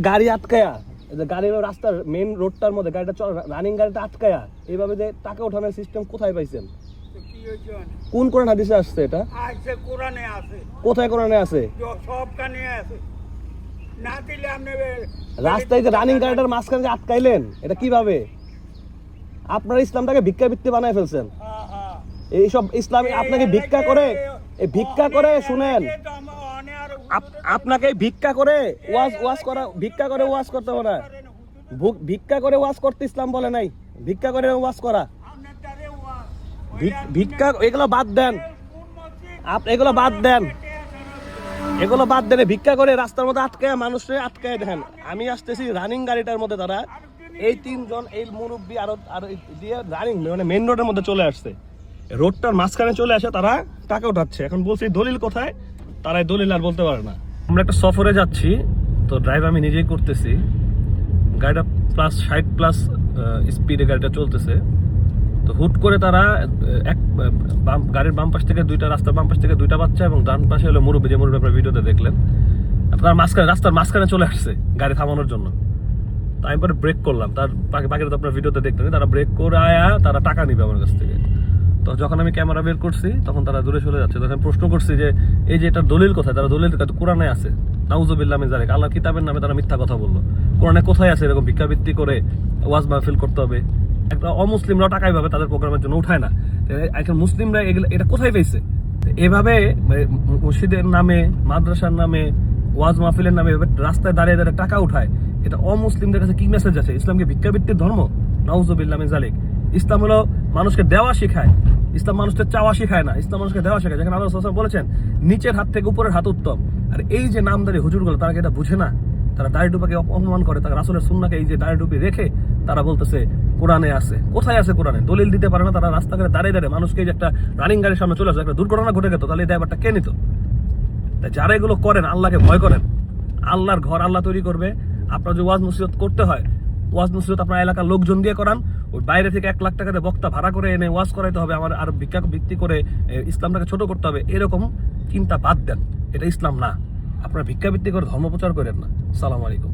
গাড়ি আটকায়া, গাড়ি রাস্তার মেইন রোডটার মধ্যে গাড়িটা রানিং গাড়িটা আটকায়া এইভাবে যে টাকা ওঠানোর সিস্টেম কোথায় পাইছেন? কোন কোরআন হাদিসে আসছে এটা? আছে কোরআনে আছে। কোথায় কোরআনে আছে? সবখানে আছে। না দিলে আপনি রাস্তায় যে রানিং গাড়িটার মাঝখানে যে আটকাইলেন, এটা কিভাবে? আপনারা ইসলামটাকে ভিক্ষাবৃত্তি বানায় ফেলছেন। এইসব ইসলামী আপনাকে ভিক্ষা করে, ভিক্ষা করে শুনেন, আপনাকে ভিক্ষা করে ওয়াজ করা, ভিক্ষা করে ওয়াজ করতে হবে না। ভিক্ষা করে ওয়াজ করতে ইসলাম বলে নাই, ভিক্ষা করে ওয়াজ করা। ভিক্ষা এগুলো বাদ দেন, এগুলো বাদ দেন, এগুলো বাদ দেন। ভিক্ষা করে রাস্তার মধ্যে আটকায় মানুষকে আটকায় দেখেন। আমি আসতেছি রানিং গাড়িটার মধ্যে, তারা এই তিনজন এই মুরব্বী আরো দিয়ে রানিং মানে মেইন রোডের মধ্যে চলে আসছে, রোডটার মাঝখানে চলে আসে, তারা টাকা উঠাচ্ছে। এখন বলছি দলিল কোথায়, তারা দলিল আর বলতে পারে না। আমরা একটা সফরে যাচ্ছি, তো ড্রাইভ আমি নিজেই করতেছি, গাড়িটা প্লাস 60+ স্পিডে গাড়িটা চলতেছে। তো হুট করে তারা গাড়ির বাম পাশ থেকে দুইটা, রাস্তার বাম পাশ থেকে দুইটা বাচ্চা এবং ডান পাশে হলো মুরব্বী, যে মুরব্বী আপনার ভিডিওতে দেখলেন, তার মাঝখানে রাস্তার মাঝখানে চলে আসছে গাড়ি থামানোর জন্য। তো আমি পরে ব্রেক করলাম, তার বাকিটা তো আপনার ভিডিওতে দেখলেন। তারা ব্রেক করে আয়া তারা টাকা নিবে আমার কাছ থেকে। তো যখন আমি ক্যামেরা বের করছি তখন তারা দূরে চলে যাচ্ছে। তখন প্রশ্ন করছি যে এই যে এটার দলিল কোথায়? তারা দলিল কোরআনে আছে, নাউজুবিল্লাহ মিন যালিক, আল্লাহর কিতাবের নামে তারা মিথ্যা কথা বললো। কোরআনে কোথায় আছে এরকম ভিক্ষাবৃত্তি করে ওয়াজ মাহফিল করতে হবে? একটা অমুসলিমরাও টাকাই ভাবে তাদের প্রোগ্রামের জন্য উঠায় না, এখন মুসলিমরা এটা কোথায় পেয়েছে? এভাবে মসজিদের নামে, মাদ্রাসার নামে, ওয়াজ মাহফিলের নামে রাস্তায় দাঁড়িয়ে দাঁড়িয়ে টাকা উঠায়, এটা অমুসলিমদের কাছে কি মেসেজ আছে? ইসলামকে ভিক্ষাবৃত্তির ধর্ম? নাউজুবিল্লাহ মিন যালিক। ইসলাম হলো মানুষকে দেওয়া শিখায়, ইসলাম মানুষকে চাওয়া শিখায় না, ইসলাম মানুষকে দেওয়া শেখায়। যেখানে আল্লাহ রাসূল সাল্লাল্লাহু আলাইহি ওয়াসাল্লাম বলেছেন নিচের হাত থেকে উপরের হাত উত্তম। আর এই যে নামদারি হুজুরগুলো, তারা কি এটা বুঝে না? তারা দাড়ি টুপাকে অপমান করে, তারা রাসূলের সুন্নাহকে এই যে দাড়ি টুপি রেখে তারা বলতেছে কোরআনে আছে। কোথায় আছে কোরআনে? দলিল দিতে পারে না। তারা রাস্তাঘাটে দাঁড়িয়ে দাঁড়িয়ে মানুষকে যে একটা রানিং গাড়ির সামনে চলে আসে, একটা দুর্ঘটনা ঘটে গেত, তাহলে এই দায়ভারটা কে নিত? তাই যারা এগুলো করেন আল্লাহকে ভয় করেন। আল্লাহর ঘর আল্লাহ তৈরি করবে। আপনার যে ওয়াজ নসিহত করতে হয়, ওয়াজ নসিহত আপনার এলাকার লোকজন দিয়ে করান। ওই বাইরে থেকে 1 লাখ টাকাতে বক্তা ভাড়া করে এনে ওয়াজ করাইতে হবে, আমার আর ভিক্ষা ভিত্তি করে ইসলামটাকে ছোট করতে হবে, এরকম চিন্তা বাদ দেন। এটা ইসলাম না। আপনারা ভিক্ষাবৃত্তি করে ধর্ম প্রচার করেন না। সালাম আলাইকুম।